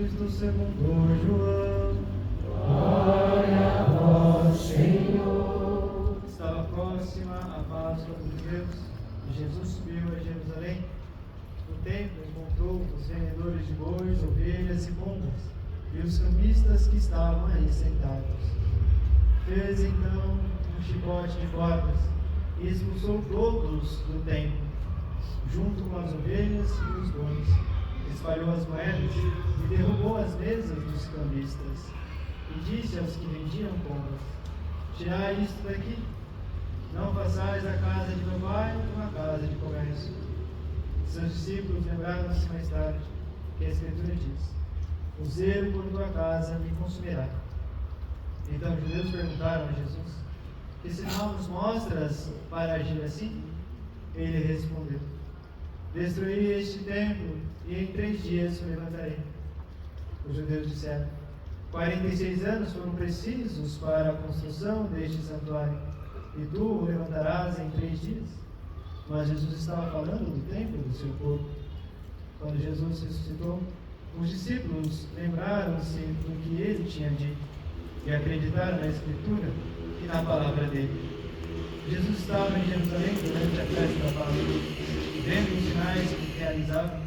Cristo segundo João. Glória a vós, Senhor. Estava próxima a Páscoa dos judeus e Jesus subiu a Jerusalém. No templo encontrou os vendedores de bois, ovelhas e pombas e os cambistas que estavam aí sentados. Fez então um chicote de cordas e expulsou todos do templo, junto com as ovelhas e os bois. Espalhou as moedas e derrubou as mesas dos cambistas. E disse aos que vendiam pombas: tirai isto daqui, não façais a casa de meu pai uma casa de comércio. Seus discípulos lembraram-se mais tarde que a Escritura diz: o zelo por tua casa me consumirá. Então os judeus perguntaram a Jesus: que sinal nos mostras para agir assim? Ele respondeu: destruí este templo e em 3 dias o levantarei. Os judeus disseram: 46 anos foram precisos para a construção deste santuário, e tu o levantarás em 3 dias? Mas Jesus estava falando do templo do seu corpo. Quando Jesus ressuscitou, os discípulos lembraram-se do que ele tinha dito e acreditaram na Escritura e na palavra dele. Jesus estava em Jerusalém durante a festa da Páscoa. Vendo os sinais que realizava,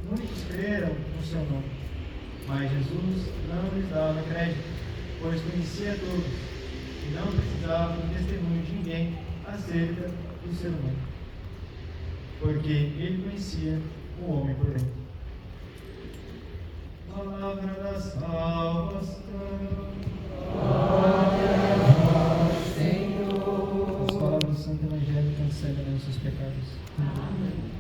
muitos creram no seu nome. Mas Jesus não lhes dava crédito, pois conhecia todos e não precisava do testemunho de ninguém acerca do seu nome, porque ele conhecia o homem por dentro. Palavra da salvação. Glória a vós, Senhor. As palavras do Santo Evangelho cancelam os seus pecados. Amém.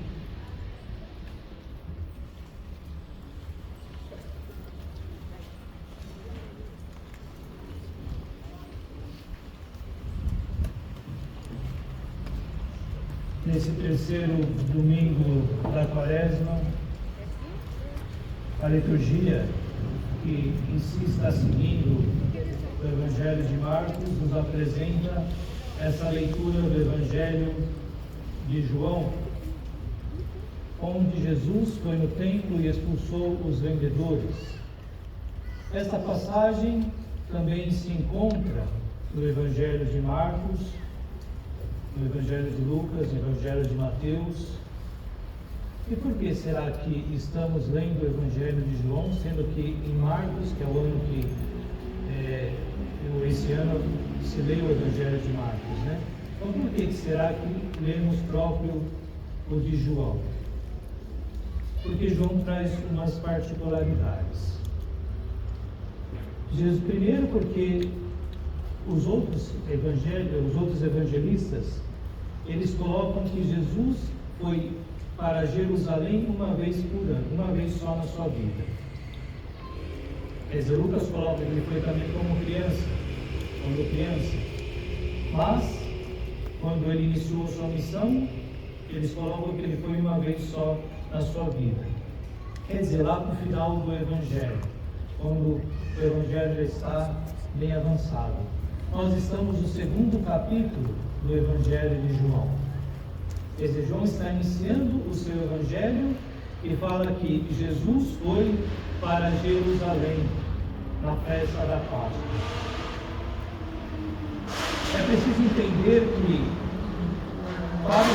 Nesse terceiro domingo da Quaresma, a liturgia que em si está seguindo o Evangelho de Marcos nos apresenta essa leitura do Evangelho de João, onde Jesus foi no templo e expulsou os vendedores. Esta passagem também se encontra no Evangelho de Marcos, no Evangelho de Lucas, no Evangelho de Mateus. E por que será que estamos lendo o Evangelho de João, sendo que em Marcos, que é o ano que esse ano se lê o Evangelho de Marcos, né? Então por que será que lemos próprio o de João? Porque João traz umas particularidades. Primeiro porque os outros evangelistas, eles colocam que Jesus foi para Jerusalém uma vez por ano, uma vez só na sua vida. Quer dizer, Lucas coloca que ele foi também quando criança, mas quando ele iniciou sua missão, eles colocam que ele foi uma vez só na sua vida. Quer dizer, lá para o final do Evangelho, quando o Evangelho já está bem avançado. Nós estamos no 2º capítulo do Evangelho de João. Quer dizer, João está iniciando o seu Evangelho e fala que Jesus foi para Jerusalém na festa da Páscoa. É preciso entender que para os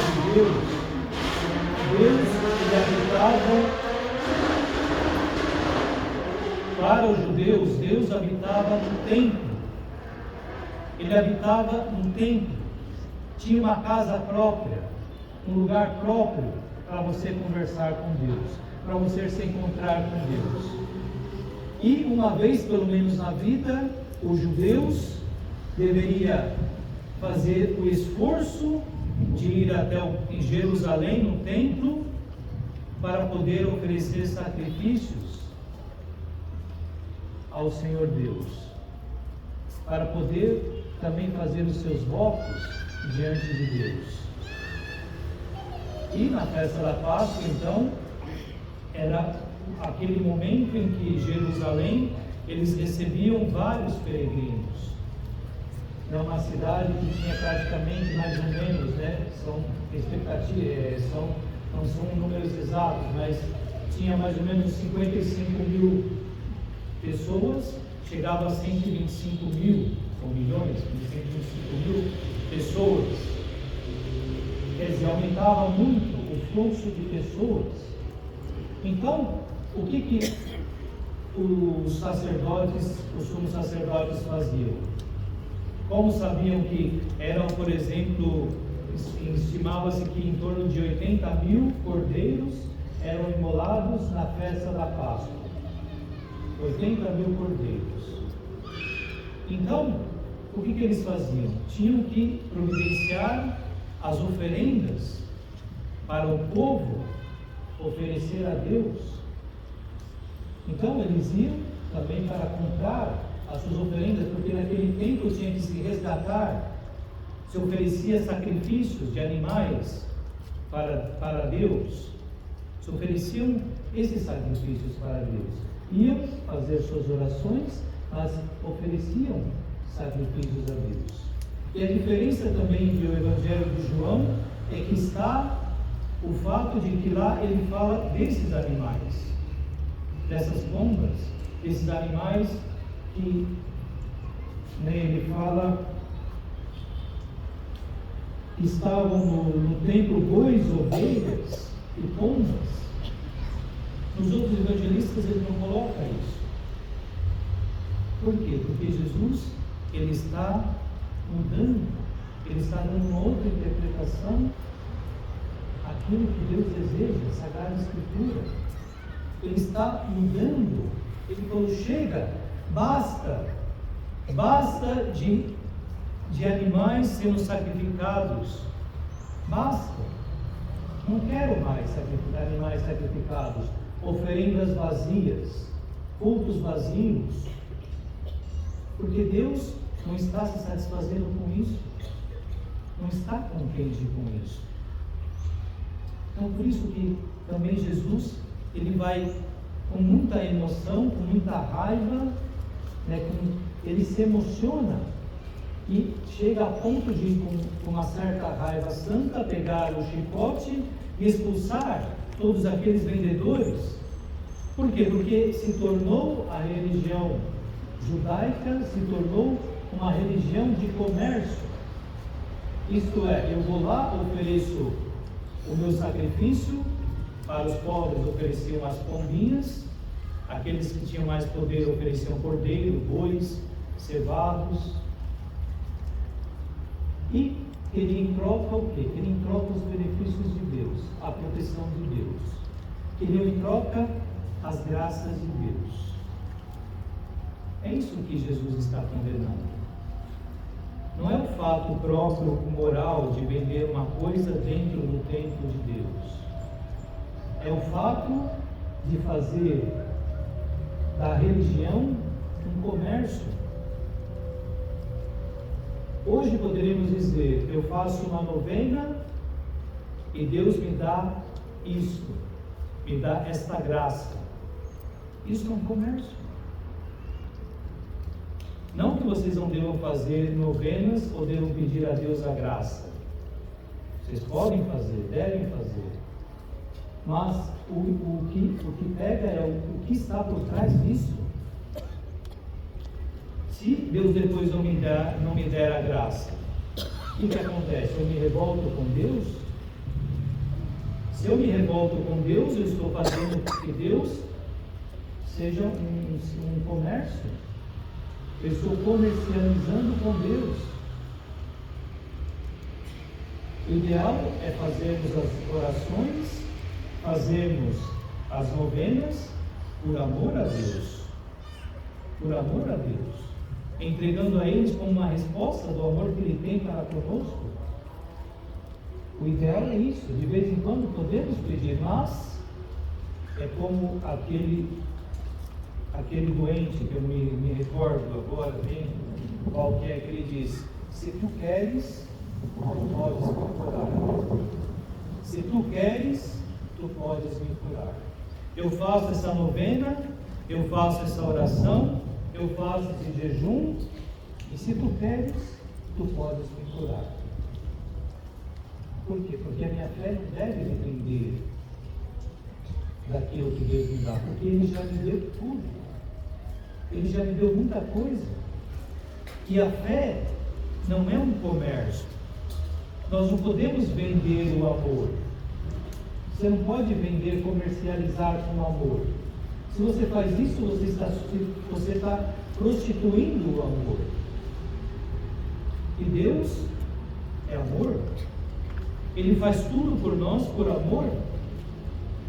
judeus, Deus habitava no templo. Ele habitava num templo, tinha uma casa própria, um lugar próprio para você conversar com Deus, para você se encontrar com Deus. E uma vez, pelo menos na vida, os judeus deveriam fazer o esforço de ir até em Jerusalém, no templo, para poder oferecer sacrifícios ao Senhor Deus, para poder também fazer os seus votos diante de Deus. E na festa da Páscoa, então, era aquele momento em que Jerusalém, eles recebiam vários peregrinos. É uma cidade que tinha praticamente mais ou menos, são expectativas, não são números exatos, mas tinha mais ou menos 55 mil pessoas, chegava a 125 mil, ou milhões, 125 mil pessoas. Quer dizer, aumentava muito o fluxo de pessoas. Então, o que os sacerdotes, os sumos sacerdotes faziam? Como sabiam que eram, por exemplo, estimava-se que em torno de 80 mil cordeiros eram imolados na festa da Páscoa. 80 mil cordeiros. Então, o que eles faziam? Tinham que providenciar as oferendas para o povo oferecer a Deus. Então eles iam também para comprar as suas oferendas, porque naquele tempo tinha que se resgatar, se oferecia sacrifícios de animais para Deus, se ofereciam esses sacrifícios para Deus. Iam fazer suas orações, mas ofereciam sacrifícios a Deus. E a diferença também do Evangelho de João é que está o fato de que lá ele fala desses animais, dessas pombas, desses animais que ele fala que estavam no templo bois, ovelhas e pombas. Nos outros evangelistas ele não coloca isso. Por quê? Porque Jesus ele está mudando, ele está dando uma outra interpretação aquilo que Deus deseja, a Sagrada Escritura. Ele está mudando. Ele falou: chega, basta de animais sendo sacrificados, basta, não quero mais animais sacrificados, oferendas vazias, cultos vazios, porque Deus não está se satisfazendo com isso, não está contente com isso. Então, por isso que também Jesus, ele vai com muita emoção, com muita raiva, ele se emociona e chega a ponto de, com uma certa raiva santa, pegar o chicote e expulsar todos aqueles vendedores. Por quê? Porque se tornou a religião judaica, se tornou uma religião de comércio. Isto é, eu vou lá, ofereço o meu sacrifício, para os pobres ofereciam as pombinhas, aqueles que tinham mais poder ofereciam cordeiro, bois, cevados, e queria em troca o quê? Queria em troca os benefícios de Deus, a proteção de Deus, queriam em troca as graças de Deus. É isso que Jesus está condenando. Não é o fato próprio moral de vender uma coisa dentro do templo de Deus. É o fato de fazer da religião um comércio. Hoje poderíamos dizer: eu faço uma novena e Deus me dá isto, me dá esta graça. Isso é um comércio. Não que vocês não devam fazer novenas ou devam pedir a Deus a graça. Vocês podem fazer, devem fazer. Mas o que pega é o que está por trás disso. Se Deus depois não me der a graça, o que acontece? Eu me revolto com Deus? Se eu me revolto com Deus, eu estou fazendo que Deus seja um comércio. Eu estou comercializando com Deus. O ideal é fazermos as orações, fazermos as novenas por amor a Deus. Por amor a Deus. Entregando a eles como uma resposta do amor que Ele tem para conosco. O ideal é isso. De vez em quando podemos pedir, mas é como aquele doente que eu me recordo agora bem, qual que é que ele diz: se tu queres, tu podes me curar. Se tu queres, tu podes me curar. Eu faço essa novena, eu faço essa oração, eu faço esse jejum, e se tu queres, tu podes me curar. Por quê? Porque a minha fé não deve depender daquilo que Deus me dá, porque Ele já me deu tudo. ele já viveu muita coisa. E a fé não é um comércio. Nós não podemos vender o amor. Você não pode vender, comercializar com o amor. Se você faz isso, você está prostituindo o amor. E Deus é amor. Ele faz tudo por nós por amor.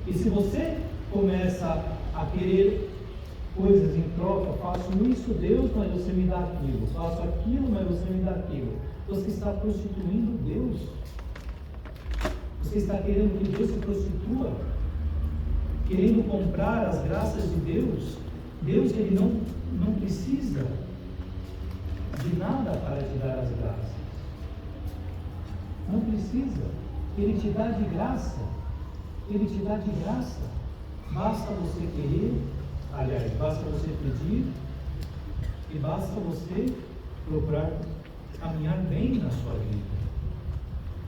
E se você começa a querer coisas em troca, faço isso, Deus, mas você me dá aquilo. Faço aquilo, mas você me dá aquilo. Você está prostituindo Deus. Você está querendo que Deus se prostitua, querendo comprar as graças de Deus. Deus, ele não precisa de nada para te dar as graças. Não precisa. Ele te dá de graça. Ele te dá de graça. Basta você querer, aliás, basta você pedir e basta você procurar caminhar bem na sua vida.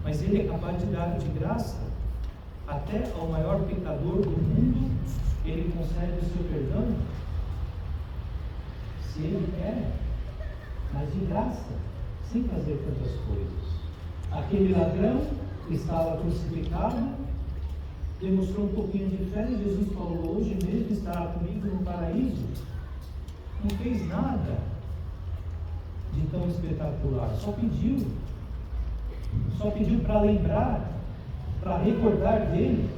Mas Ele é capaz de dar de graça até ao maior pecador do mundo. Ele concede o seu perdão, se Ele quer, mas de graça, sem fazer tantas coisas. Aquele ladrão que estava crucificado demonstrou um pouquinho de fé e Jesus falou: hoje mesmo estará comigo no paraíso. Não fez nada de tão espetacular, só pediu para lembrar, para recordar dele.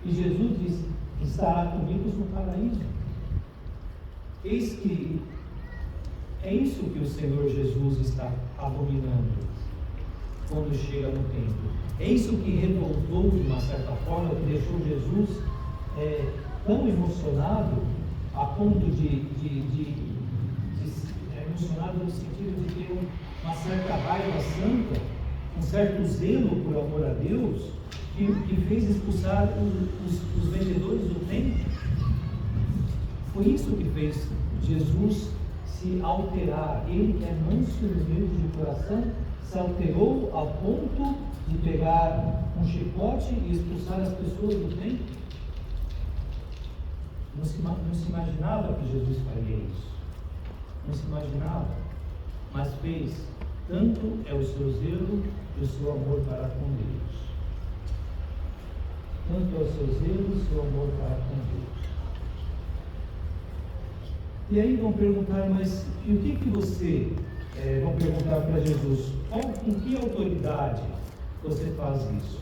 E Jesus disse: estará comigo no paraíso. Eis que é isso que o Senhor Jesus está abominando quando chega no templo. É isso que revoltou de uma certa forma, que deixou Jesus tão emocionado a ponto emocionado no sentido de ter uma certa raiva santa, um certo zelo por amor a Deus, que fez expulsar os vendedores do templo. Foi isso que fez Jesus se alterar. Ele, que é manso e humilde de coração, se alterou ao ponto de pegar um chicote e expulsar as pessoas do templo. Não se imaginava que Jesus faria isso. Não se imaginava, mas fez. Tanto é o seu zelo e o seu amor para com Deus. Tanto é o seu zelo e o seu amor para com Deus. E aí vão perguntar: mas e o que você... vão perguntar para Jesus: com que autoridade você faz isso?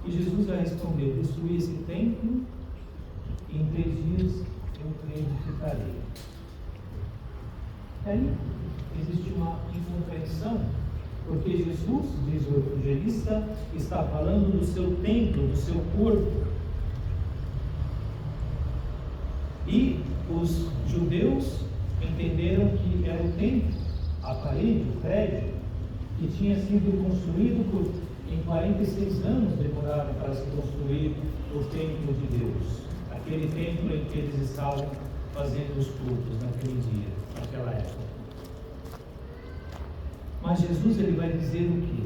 E Jesus vai responder: destruir esse templo e em 3 dias eu reedificarei. Aí existe uma incompreensão, porque Jesus, diz o evangelista, está falando do seu templo, do seu corpo. E os judeus entenderam que era o templo, a parede, o prédio, que tinha sido construído em 46 anos, demoraram para se construir o templo de Deus, aquele templo em que eles estavam fazendo os cultos naquele dia, naquela época. Mas Jesus, ele vai dizer o quê?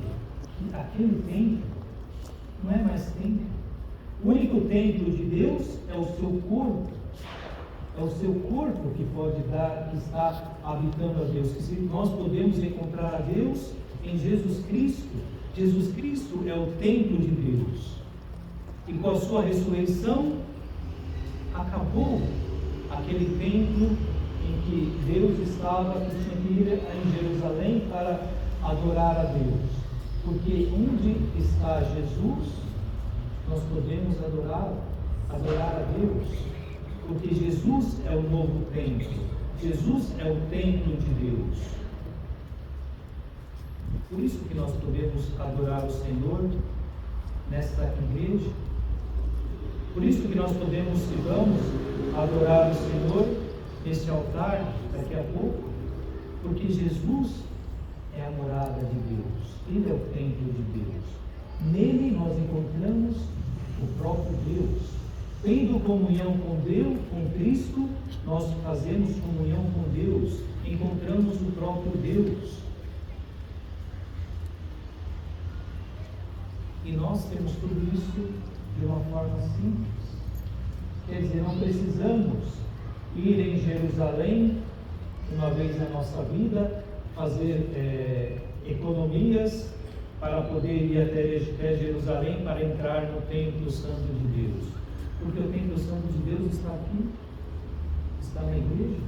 Que aquele templo não é mais templo. O único templo de Deus é o seu corpo. É o seu corpo que pode dar, que está habitando a Deus. Que se nós podemos encontrar a Deus em Jesus Cristo. Jesus Cristo é o templo de Deus. E com a sua ressurreição, acabou aquele templo em que Deus estava, que tinha que ir em Jerusalém para adorar a Deus. Porque onde está Jesus, nós podemos adorar a Deus. Porque Jesus é o novo templo. Jesus é o templo de Deus. Por isso que nós podemos adorar o Senhor nesta igreja. Por isso que nós podemos e vamos adorar o Senhor nesse altar daqui a pouco. Porque Jesus é a morada de Deus. Ele é o templo de Deus. Nele nós encontramos o próprio Deus. Tendo comunhão com Deus, com Cristo, nós fazemos comunhão com Deus, encontramos o próprio Deus. E nós temos tudo isso de uma forma simples. Quer dizer, não precisamos ir em Jerusalém uma vez na nossa vida, fazer economias para poder ir até Jerusalém para entrar no Templo Santo de Deus. Porque o Templo Santo de Deus está aqui, está na igreja.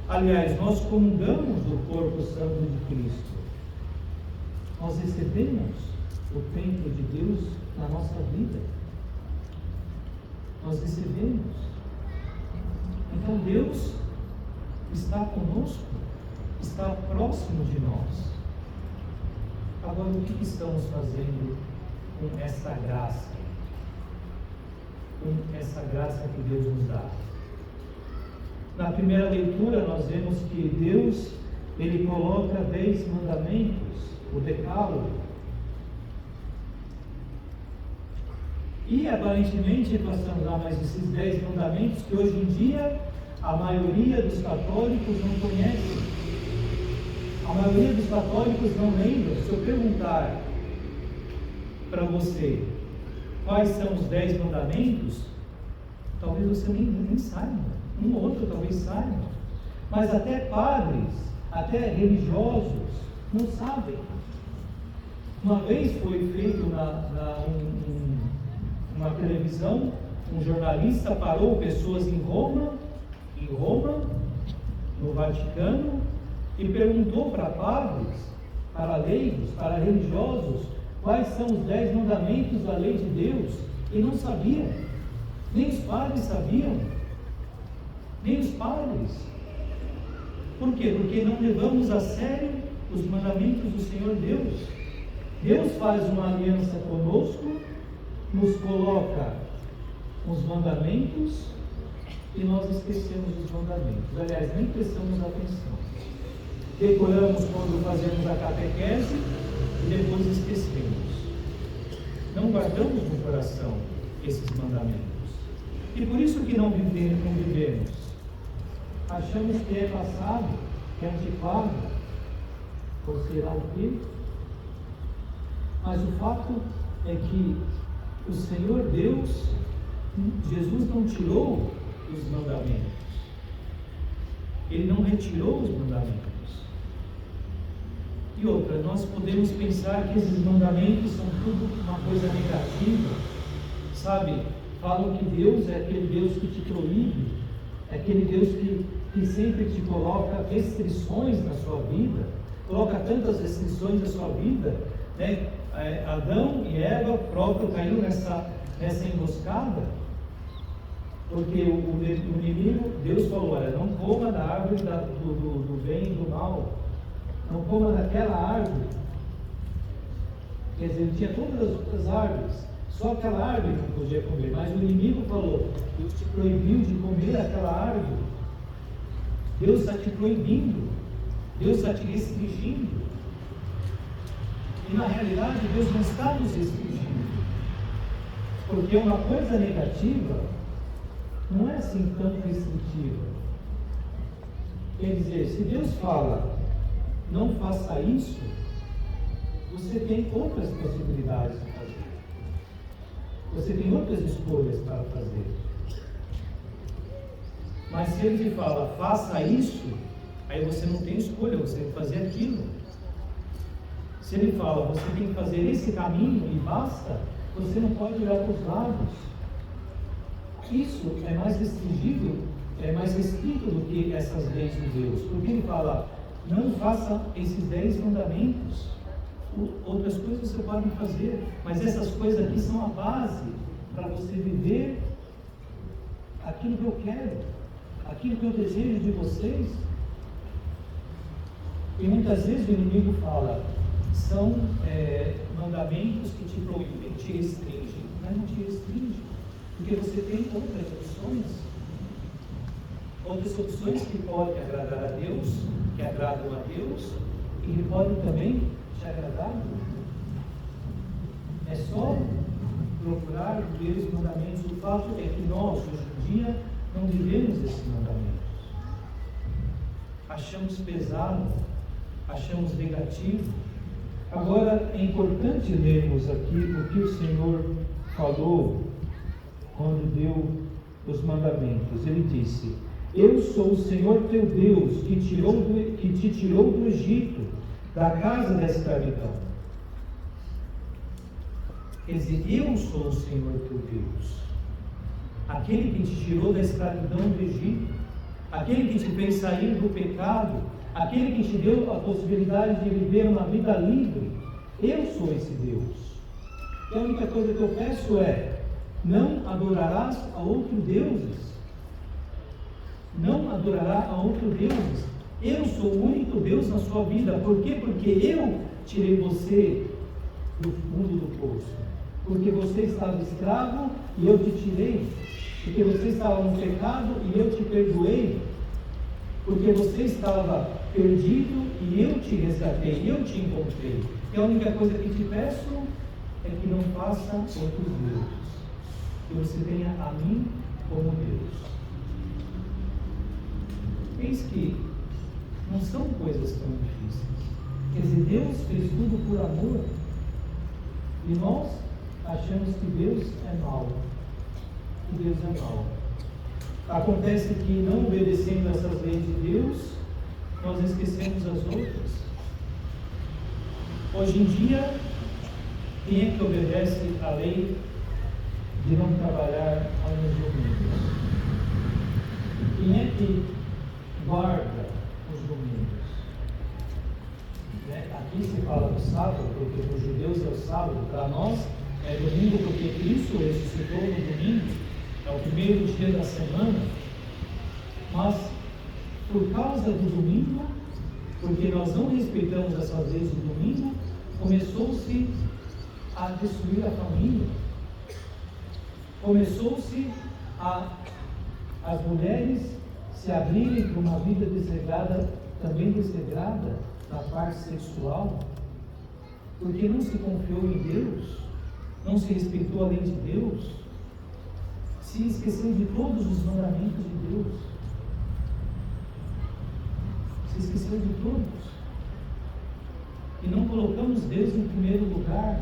Aliás, nós comungamos do corpo santo de Cristo. Nós recebemos o templo de Deus na nossa vida. Nós recebemos. Então Deus está conosco, está próximo de nós. Agora, o que estamos fazendo com essa graça? Com essa graça que Deus nos dá? Na primeira leitura nós vemos que Deus, Ele coloca 10 mandamentos, o decálogo. E aparentemente nós estamos lá mais esses 10 mandamentos que hoje em dia a maioria dos católicos não conhece. A maioria dos católicos não lembra. Se eu perguntar para você quais são os 10 mandamentos, talvez você nem saiba. Um ou outro talvez saiba. Mas até padres, até religiosos não sabem. Uma vez foi feito uma televisão, um jornalista parou pessoas em Roma, no Vaticano, e perguntou para padres, para leigos, para religiosos, quais são os 10 mandamentos da lei de Deus, e não sabiam, nem os padres sabiam, nem os padres. Por quê? Porque não levamos a sério os mandamentos do Senhor Deus. Deus faz uma aliança conosco, nos coloca os mandamentos e nós esquecemos os mandamentos. Aliás, nem prestamos atenção. Decoramos quando fazemos a catequese e depois esquecemos. Não guardamos no coração esses mandamentos. E por isso que não vivemos. Achamos que é passado, que é antiquado, ou será o quê? Mas o fato é que o Senhor Deus, Jesus não tirou os mandamentos. Ele não retirou os mandamentos. E outra, nós podemos pensar que esses mandamentos são tudo uma coisa negativa, sabe? Falam que Deus é aquele Deus que te proíbe, é aquele Deus que sempre te coloca restrições na sua vida, coloca tantas restrições na sua vida, né? Adão e Eva próprio caíram nessa emboscada, porque o inimigo, Deus falou, olha, não coma da árvore do bem e do mal, não coma daquela árvore. Quer dizer, ele tinha todas as outras árvores, só aquela árvore não podia comer, mas o inimigo falou, Deus te proibiu de comer aquela árvore, Deus está te proibindo, Deus está te restringindo. E na realidade Deus não está nos restringindo, porque uma coisa negativa não é assim tão restritiva. Quer dizer, se Deus fala, não faça isso, você tem outras possibilidades de fazer. Você tem outras escolhas para fazer. Mas se Ele te fala, faça isso, aí você não tem escolha, você tem que fazer aquilo. Se Ele fala, você tem que fazer esse caminho e basta, você não pode olhar para os lados. Isso é mais restringido, é mais restrito do que essas leis de Deus. Porque Ele fala, não faça esses 10 mandamentos. Outras coisas você pode fazer, mas essas coisas aqui são a base para você viver aquilo que eu quero, aquilo que eu desejo de vocês. E muitas vezes o inimigo fala, são mandamentos que te proíbem, te restringem, mas não te restringe, porque você tem outras opções que podem agradar a Deus, que agradam a Deus e que podem também te agradar. É só procurar ver os mandamentos. O fato é que nós, hoje em dia, não vivemos esses mandamentos. Achamos pesado, achamos negativo. Agora, é importante lermos aqui o que o Senhor falou quando deu os mandamentos. Ele disse, Eu sou o Senhor teu Deus, que te tirou do Egito, da casa da escravidão. Quer dizer, eu sou o Senhor teu Deus, aquele que te tirou da escravidão do Egito, aquele que te fez sair do pecado, aquele que te deu a possibilidade de viver uma vida livre. Eu sou esse Deus. E a única coisa que eu peço é: não adorarás a outros deuses. Não adorará a outros deuses. Eu sou o único Deus na sua vida. Por quê? Porque eu tirei você do fundo do poço. Porque você estava escravo e eu te tirei. Porque você estava no pecado e eu te perdoei. Porque você estava perdido e eu te resgatei, eu te encontrei. E a única coisa que te peço é que não faça outros deuses. Que você tenha a mim como Deus. Eis que não são coisas tão difíceis. Quer dizer, Deus fez tudo por amor. E nós achamos que Deus é mau. Que Deus é mau. Acontece que, não obedecendo essas leis de Deus, nós esquecemos as outras. Hoje em dia, quem é que obedece a lei de não trabalhar nos domingos? Quem é que guarda os domingos? Aqui se fala do sábado, porque para os judeus é o sábado, para nós é domingo, porque Cristo ressuscitou no domingo, é o primeiro dia da semana. Mas por causa do domingo, porque nós não respeitamos essas leis do domingo, começou-se a destruir a família. Começou-se as mulheres se abrirem para uma vida desregrada, também desregrada na parte sexual, porque não se confiou em Deus, não se respeitou a lei de Deus, se esqueceu de todos os mandamentos de Deus, se esqueceu de todos, e não colocamos Deus em primeiro lugar.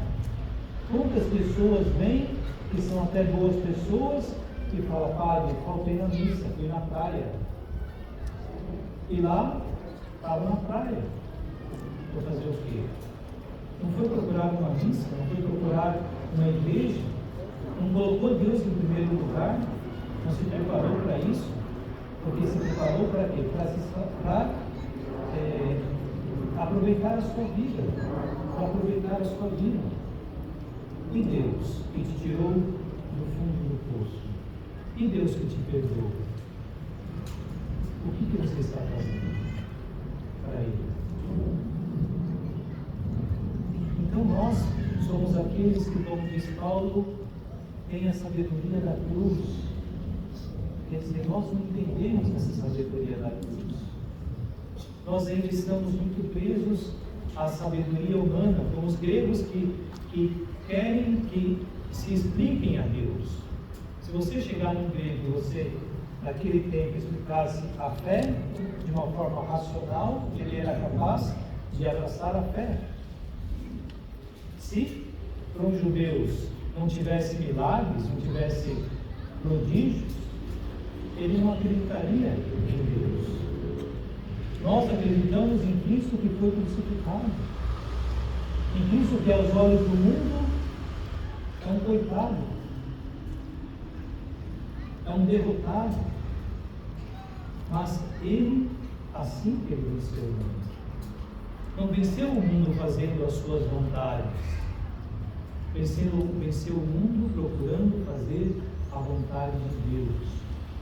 Quantas pessoas vêm, que são até boas pessoas, e falam: padre, faltei na missa, fui na praia. E lá, estava na praia. Vou fazer o quê? Não foi procurar uma missa, não foi procurar uma igreja, não colocou Deus em primeiro lugar, não se preparou para isso, porque se preparou para quê? Para aproveitar a sua vida, para aproveitar a sua vida. E Deus que te tirou do fundo do poço, e Deus que te perdoou, o que você está fazendo para Ele? Então nós somos aqueles que, como diz Paulo, tem a sabedoria da cruz. Quer dizer, nós não entendemos essa sabedoria da cruz. Nós ainda estamos muito presos à sabedoria humana, como os gregos que querem que se expliquem a Deus. Se você chegar num grego e você, naquele tempo, explicasse a fé de uma forma racional, ele era capaz de abraçar a fé. Se para os judeus não tivesse milagres, não tivesse prodígios, ele não acreditaria em Deus. Nós acreditamos em Cristo que foi crucificado, em Cristo que aos olhos do mundo é um coitado, é um derrotado, mas Ele, assim que Ele venceu o mundo, não venceu o mundo fazendo as suas vontades, venceu o mundo procurando fazer a vontade de Deus,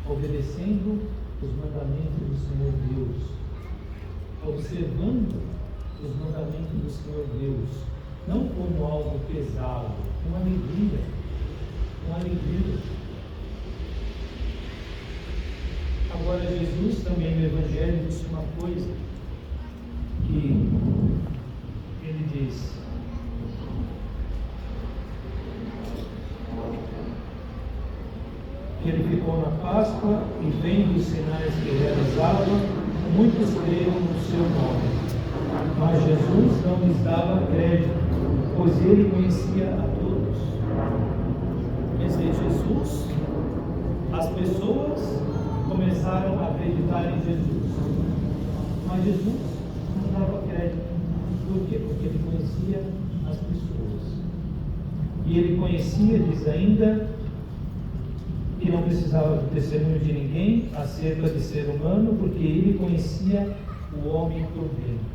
obedecendo os mandamentos do Senhor Deus, observando os mandamentos do Senhor Deus, não como algo pesado, com alegria, com alegria. Agora, Jesus também no Evangelho disse uma coisa, que ele diz: ele ficou na Páscoa e, vendo os sinais que realizava, muitos creram no seu nome. Mas Jesus não lhes dava crédito, pois ele conhecia a todos. Quer dizer, Jesus, as pessoas começaram a acreditar em Jesus. Mas Jesus não dava crédito. Por quê? Porque ele conhecia as pessoas. E ele conhecia, diz ainda, que não precisava do testemunho de ninguém acerca de ser humano, porque ele conhecia o homem por dentro.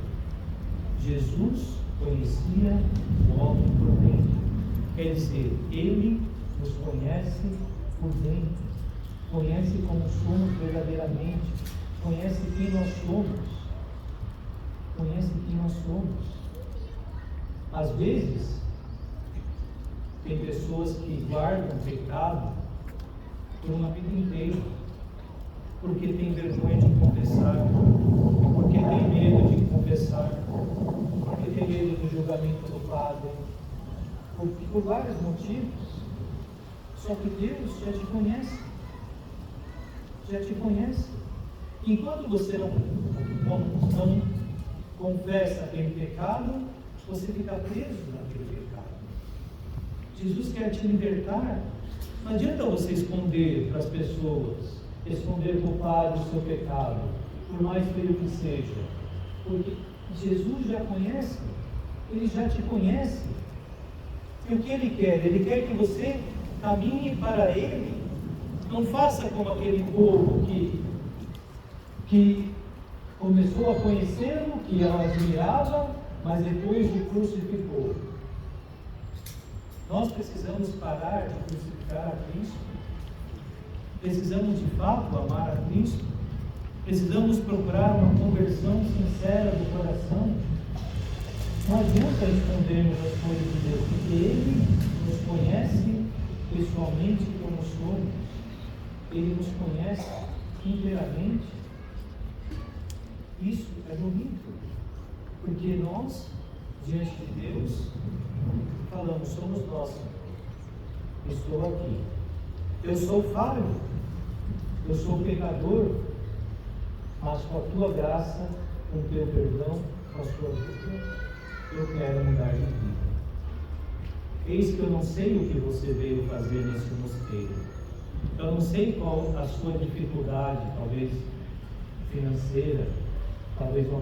Jesus conhecia o homem por dentro. Quer dizer, ele nos conhece por dentro, conhece como somos verdadeiramente, conhece quem nós somos, conhece quem nós somos. Às vezes, tem pessoas que guardam pecado por uma vida inteira, porque tem vergonha de confessar, porque tem medo de confessar, porque tem medo do julgamento do Padre, por vários motivos. Só que Deus já te conhece, já te conhece. Enquanto você não confessa aquele pecado, você fica preso naquele pecado. Jesus quer te libertar. Não adianta você esconder para as pessoas, esconder para o Padre o seu pecado, por mais feio que seja, porque Jesus já conhece, Ele já te conhece. E o que Ele quer? Ele quer que você caminhe para Ele. Não faça como aquele povo que começou a conhecê-lo, que ela admirava, mas depois o crucificou. Nós precisamos parar de crucificar a Cristo. Precisamos de fato amar a Cristo. Precisamos procurar uma conversão sincera do coração. Não adianta escondermos as coisas de Deus, porque Ele nos conhece pessoalmente como somos. Ele nos conhece inteiramente. Isso é bonito, porque nós, diante de Deus, falamos, somos nós. Estou aqui. Eu sou falho, eu sou pecador, mas com a tua graça, com o teu perdão, com a sua ajuda, eu quero mudar de vida. Eis que eu não sei o que você veio fazer nesse mosteiro. Eu não sei qual a sua dificuldade, talvez financeira, talvez uma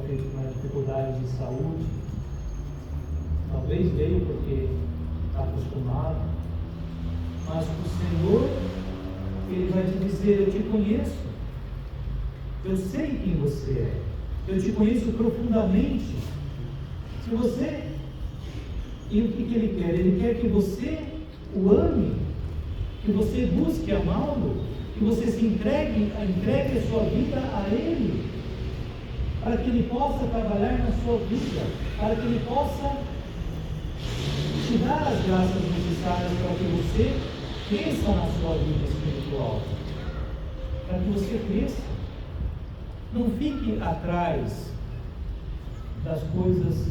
dificuldade de saúde. Talvez veio porque está acostumado. Mas o Senhor, Ele vai te dizer, eu te conheço. Eu sei quem você é. Eu te conheço profundamente. Se você... E o que Ele quer? Ele quer que você o ame, que você busque amá-lo, que você se entregue a sua vida a Ele, para que Ele possa trabalhar na sua vida, para que Ele possa te dar as graças necessárias para que você cresça na sua vida espiritual, para que você cresça. Não fique atrás das coisas,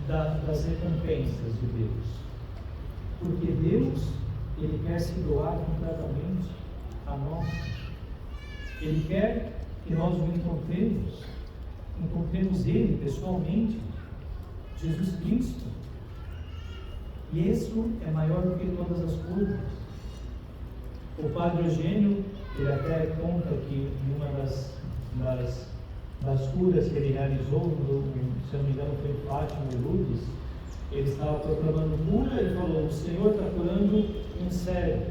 das recompensas de Deus, porque Deus, Ele quer se doar completamente a nós. Ele quer que nós o encontremos Ele pessoalmente, Jesus Cristo. E isso é maior do que todas as coisas. O Padre Eugênio, ele até conta que em uma das curas que ele realizou, se não me engano foi em Fátima e Lourdes, ele estava proclamando cura e falou, o Senhor está curando um cego.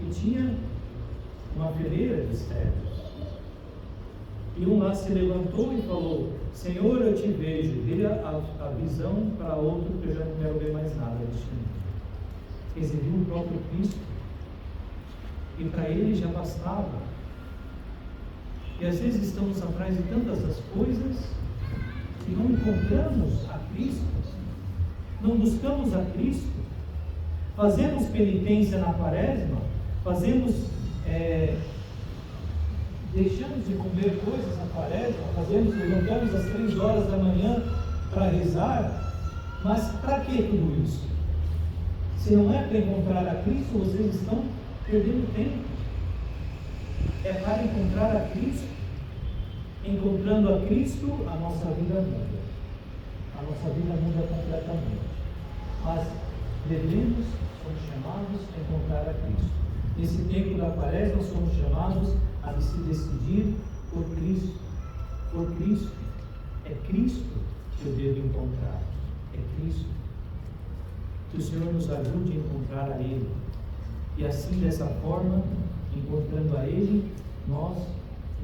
E tinha uma fileira de cegos. E um lá se levantou e falou, Senhor, eu te vejo, dê a visão para outro, que eu já não quero ver mais nada deste mundo. Exibiu o próprio Cristo, e para ele já bastava. E às vezes estamos atrás de tantas das coisas, e não encontramos a Cristo, não buscamos a Cristo, fazemos penitência na quaresma, deixamos de comer coisas na quaresma, levantamos às 3 horas da manhã para rezar, mas para que tudo isso? Se não é para encontrar a Cristo, vocês estão perdendo tempo. É para encontrar a Cristo. Encontrando a Cristo, a nossa vida muda. A nossa vida muda completamente. Mas somos chamados a encontrar a Cristo. Nesse tempo da Quaresma, somos chamados a se decidir por Cristo. Por Cristo. É Cristo que eu devo encontrar. É Cristo. Que o Senhor nos ajude a encontrar a Ele. E assim, dessa forma, encontrando a Ele, nós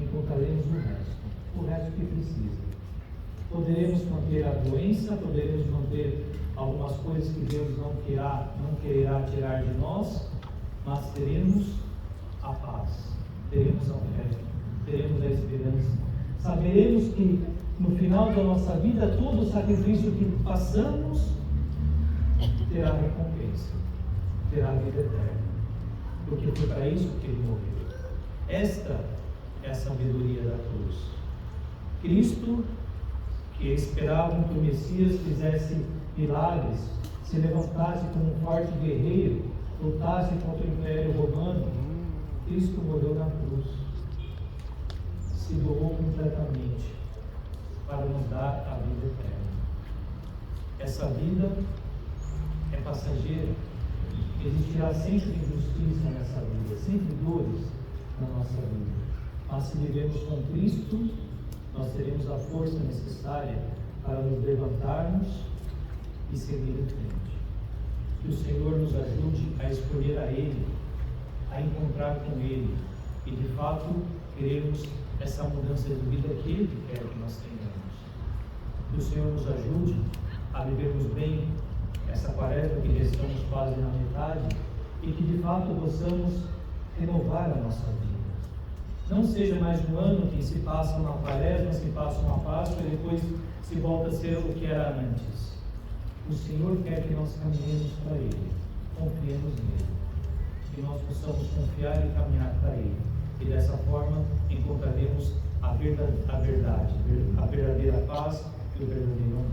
encontraremos o resto que precisa. Poderemos manter a doença, poderemos manter algumas coisas que Deus não quererá tirar de nós, mas teremos a paz, teremos a fé, teremos a esperança. Saberemos que no final da nossa vida, todo o sacrifício que passamos terá recompensa, terá vida eterna, porque foi para isso que Ele morreu. Esta é a sabedoria da cruz. Cristo, que esperavam que o Messias fizesse milagres, se levantasse como um forte guerreiro, lutasse contra o Império Romano, Cristo morreu na cruz, se doou completamente para nos dar a vida eterna. Essa vida é passageira, existirá sempre injustiça nessa vida, sempre dores na nossa vida, mas se vivemos com Cristo, nós teremos a força necessária para nos levantarmos e seguir em frente. Que o Senhor nos ajude a escolher a Ele, a encontrar com Ele e de fato queremos essa mudança de vida que Ele quer que nós tenhamos. Que o Senhor nos ajude a vivermos bem essa quaresma que já estamos quase na metade e que de fato possamos renovar a nossa vida. Não seja mais um ano que se passa uma quaresma, se passa uma Páscoa e depois se volta a ser o que era antes. O Senhor quer que nós caminhemos para Ele, confiemos nele, que nós possamos confiar e caminhar para Ele. E dessa forma encontraremos a verdade, a verdadeira paz e o verdadeiro amor.